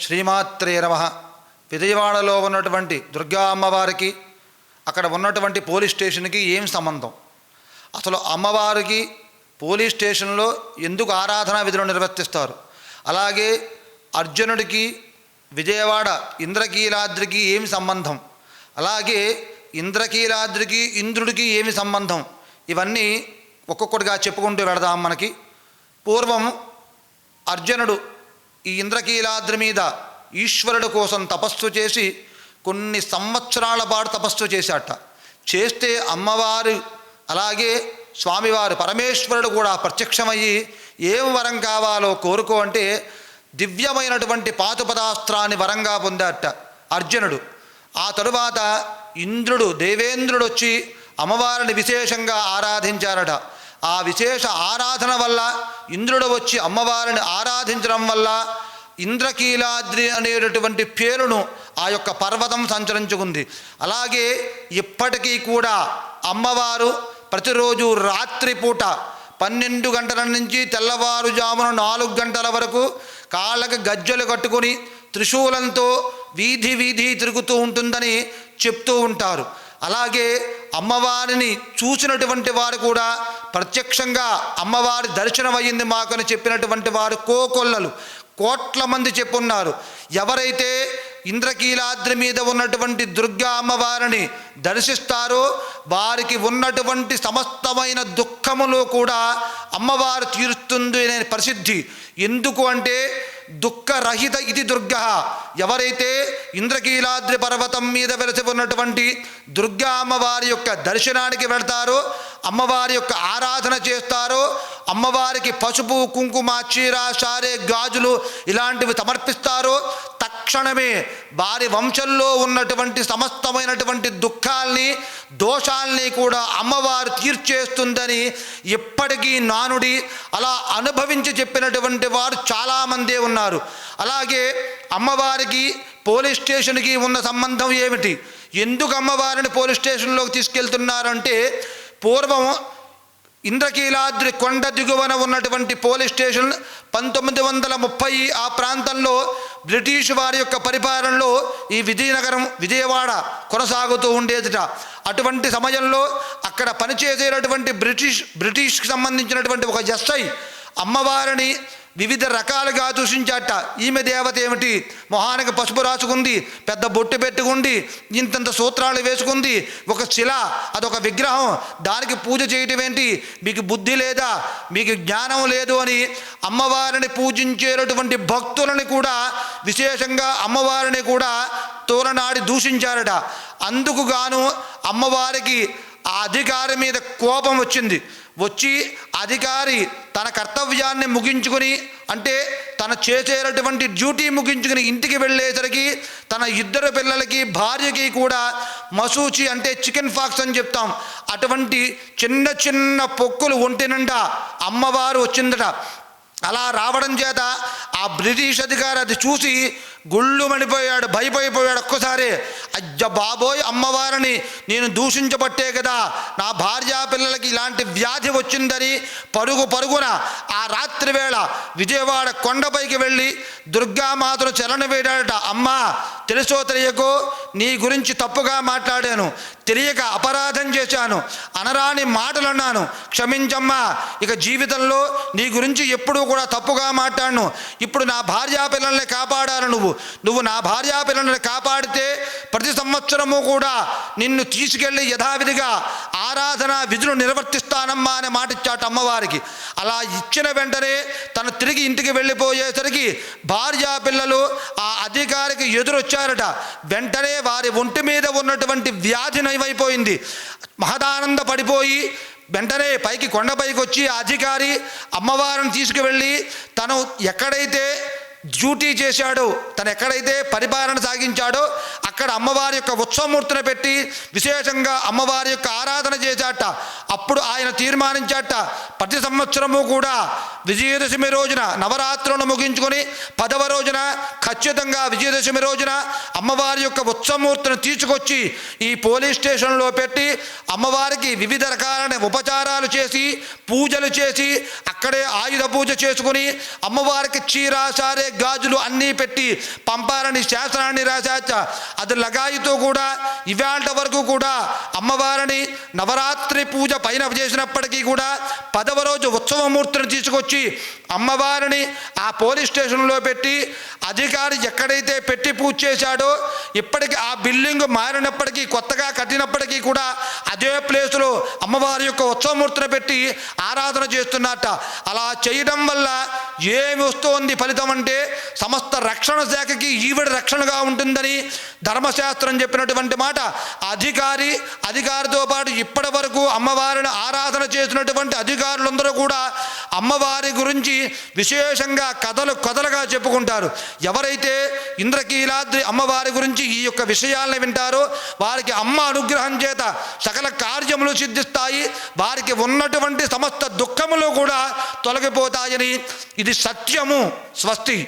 శ్రీమాత్రే నమః. విజయవాడలో ఉన్నటువంటి దుర్గా అమ్మవారికి అక్కడ ఉన్నటువంటి పోలీస్ స్టేషన్కి ఏం సంబంధం? అసలు అమ్మవారికి పోలీస్ స్టేషన్లో ఎందుకు ఆరాధనా విధులు నిర్వర్తిస్తారు? అలాగే అర్జునుడికి విజయవాడ ఇంద్రకీలాద్రికి ఏమి సంబంధం? అలాగే ఇంద్రకీలాద్రికి ఇంద్రుడికి ఏమి సంబంధం? ఇవన్నీ ఒక్కొక్కటిగా చెప్పుకుంటూ వెళదాం. మనకి పూర్వం అర్జునుడు ఈ ఇంద్రకీలాద్రి మీద ఈశ్వరుడు కోసం తపస్సు చేసి కొన్ని సంవత్సరాల పాటు తపస్సు చేశాట. చేస్తే అమ్మవారు అలాగే స్వామివారు పరమేశ్వరుడు కూడా ప్రత్యక్షమయ్యి ఏం వరం కావాలో కోరుకో అంటే దివ్యమైనటువంటి పాతుపదాస్త్రాన్ని వరంగా పొందాట అర్జునుడు. ఆ తరువాత ఇంద్రుడు దేవేంద్రుడు వచ్చి అమ్మవారిని విశేషంగా ఆరాధించారట. ఆ విశేష ఆరాధన వల్ల ఇంద్రుడు వచ్చి అమ్మవారిని ఆరాధించడం వల్ల ఇంద్రకీలాద్రి అనేటటువంటి పేరును ఆ యొక్క పర్వతం సంచరించుకుంది. అలాగే ఇప్పటికీ కూడా అమ్మవారు ప్రతిరోజు రాత్రిపూట 12 గంటల నుంచి తెల్లవారుజామున 4 గంటల వరకు కాళ్ళకి గజ్జలు కట్టుకుని త్రిశూలంతో వీధి వీధి తిరుగుతూ ఉంటుందని చెప్తూ ఉంటారు. అలాగే అమ్మవారిని చూసినటువంటి వారు కూడా ప్రత్యక్షంగా అమ్మవారి దర్శనం అయ్యింది మాకని చెప్పినటువంటి వారు కోట్ల మంది చెప్పున్నారు. ఎవరైతే ఇంద్రకీలాద్రి మీద ఉన్నటువంటి దుర్గా అమ్మవారిని దర్శిస్తారో వారికి ఉన్నటువంటి సమస్తమైన దుఃఖములు కూడా అమ్మవారు తీరుస్తుంది అనే ప్రసిద్ధి. ఎందుకు అంటే దుఃఖరహిత ఇది దుర్గా. ఎవరైతే ఇంద్రకీలాద్రి పర్వతం మీద వెలసి ఉన్నటువంటి దుర్గా అమ్మవారి యొక్క దర్శనానికి వెళ్తారో, అమ్మవారి యొక్క ఆరాధన చేస్తారో, అమ్మవారికి పసుపు కుంకుమ చీర సారే గాజులు ఇలాంటివి సమర్పిస్తారో తక్షణమే వారి వంశంలో ఉన్నటువంటి సమస్తమైనటువంటి దుఃఖాల్ని దోషాల్ని కూడా అమ్మవారు తీర్చేస్తుందని ఎప్పటికీ నానుడి అలా అనుభవించి చెప్పినటువంటి వారు చాలామందే ఉన్నారు. అలాగే అమ్మవారికి పోలీస్ స్టేషన్కి ఉన్న సంబంధం ఏమిటి? ఎందుకు అమ్మవారిని పోలీస్ స్టేషన్లోకి తీసుకెళ్తున్నారంటే పూర్వం ఇంద్రకీలాద్రి కొండ దిగువన ఉన్నటువంటి పోలీస్ స్టేషన్ 1930 ఆ ప్రాంతంలో బ్రిటిష్ వారి యొక్క పరిపాలనలో ఈ విజయవాడ కొనసాగుతూ ఉండేదిట. అటువంటి సమయంలో అక్కడ పనిచేసేటటువంటి బ్రిటిష్కి సంబంధించినటువంటి ఒక ఎస్ఐ అమ్మవారిని వివిధ రకాలుగా దూషించాట. ఈమె దేవత ఏమిటి? మొహానికి పసుపు రాసుకుంది, పెద్ద బొట్టు పెట్టుకుంది, ఇంతంత సూత్రాలు వేసుకుంది, ఒక శిల అదొక విగ్రహం, దానికి పూజ చేయటం ఏంటి? మీకు బుద్ధి లేదా? మీకు జ్ఞానం లేదు అని అమ్మవారిని పూజించేటటువంటి భక్తులని కూడా విశేషంగా అమ్మవారిని కూడా తోలనాడి దూషించారట. అందుకు గాను అమ్మవారికి ఆ అధికారి మీద కోపం వచ్చి అధికారి తన కర్తవ్యాన్ని ముగించుకుని అంటే తన చేసేటటువంటి డ్యూటీ ముగించుకుని ఇంటికి వెళ్ళేసరికి తన 2 పిల్లలకి భార్యకి కూడా మసూచి అంటే చికెన్ ఫాక్స్ అని చెప్తాం, అటువంటి చిన్న చిన్న పొక్కులు ఒంటి నిండా అమ్మవారు వచ్చిందట. అలా రావడం చేత ఆ బ్రిటిష్ అధికారి అది చూసి గుళ్ళు మణిపోయాడు, భయపడిపోయాడు. ఒక్కసారి అజ్జ బాబోయ్, అమ్మవారిని నేను దూషించబట్టే కదా నా భార్యా పిల్లలకి ఇలాంటి వ్యాధి వచ్చిందని పరుగున ఆ రాత్రి వేళ విజయవాడ కొండపైకి వెళ్ళి దుర్గామాతను చలన వేడాడట. అమ్మా, తెలుసో తెలియకో నీ గురించి తప్పుగా మాట్లాడాను, తెలియక అపరాధం చేశాను, అనరాని మాటలు అన్నాను, క్షమించమ్మా. ఇక జీవితంలో నీ గురించి ఎప్పుడూ కూడా తప్పుగా మాట్లాడను. ఇప్పుడు నా భార్యా పిల్లల్ని కాపాడాను. నువ్వు నా భార్యా పిల్లల్ని కాపాడితే ప్రతి సంవత్సరము కూడా నిన్ను తీసుకెళ్ళి యథావిధిగా ఆరాధన విధులు నిర్వర్తిస్తానమ్మా అనే మాట ఇచ్చాట అమ్మవారికి. అలా ఇచ్చిన వెంటనే తను తిరిగి ఇంటికి వెళ్ళిపోయేసరికి భార్యా పిల్లలు ఆ అధికారికి ఎదురొచ్చారట. వెంటనే వారి ఒంటి మీద ఉన్నటువంటి వ్యాధి నయమైపోయింది. మహదానంద పడిపోయి వెంటనే కొండపైకి వచ్చి ఆ అధికారి అమ్మవారిని తీసుకువెళ్ళి తను ఎక్కడైతే డ్యూటీ చేశాడో, తను ఎక్కడైతే పరిపాలన సాగించాడో అక్కడ అమ్మవారి యొక్క ఉత్సవమూర్తిని పెట్టి విశేషంగా అమ్మవారి యొక్క ఆరాధన చేశాట. అప్పుడు ఆయన తీర్మానించాట, ప్రతి సంవత్సరము కూడా విజయదశమి రోజున నవరాత్రులను ముగించుకొని 10వ రోజున ఖచ్చితంగా విజయదశమి రోజున అమ్మవారి యొక్క ఉత్సవమూర్తిని తీసుకొచ్చి ఈ పోలీస్ స్టేషన్లో పెట్టి అమ్మవారికి వివిధ రకాలైన ఉపచారాలు చేసి పూజలు చేసి అక్కడే ఆయుధ పూజ చేసుకుని అమ్మవారికి చీర సారే గాజులు అన్నీ పెట్టి పంపాలని శాసనాన్ని రాశాచ. అది లగాయితో కూడా ఇవాళ వరకు కూడా అమ్మవారిని నవరాత్రి పూజ పైన చేసినప్పటికీ కూడా 10వ రోజు ఉత్సవమూర్తిని తీసుకొచ్చి అమ్మవారిని ఆ పోలీస్ స్టేషన్లో పెట్టి అధికారి ఎక్కడైతే పెట్టి పూజ చేశాడో ఇప్పటికీ ఆ బిల్డింగ్ మారినప్పటికీ కొత్తగా కట్టినప్పటికీ కూడా అదే ప్లేసులో అమ్మవారి యొక్క ఉత్సవమూర్తిని పెట్టి ఆరాధన చేస్తున్నట్ట. అలా చేయడం వల్ల ఏమి వస్తోంది ఫలితం అంటే సమస్త రక్షణ శాఖకి ఈవిడ రక్షణగా ఉంటుందని ధర్మశాస్త్రం చెప్పినటువంటి మాట. అధికారితో పాటు ఇప్పటి వరకు అమ్మవారిని ఆరాధన చేసినటువంటి అధికారులందరూ కూడా అమ్మవారి గురించి విశేషంగా కథలుగా చెప్పుకుంటారు. ఎవరైతే ఇంద్రకీలాద్రి అమ్మవారి గురించి ఈ యొక్క విషయాలను వింటారో వారికి అమ్మ అనుగ్రహం చేత సకల కార్యములు సిద్ధిస్తాయి, వారికి ఉన్నటువంటి సమస్త దుఃఖములు కూడా తొలగిపోతాయని ఇది సత్యము. స్వస్తి.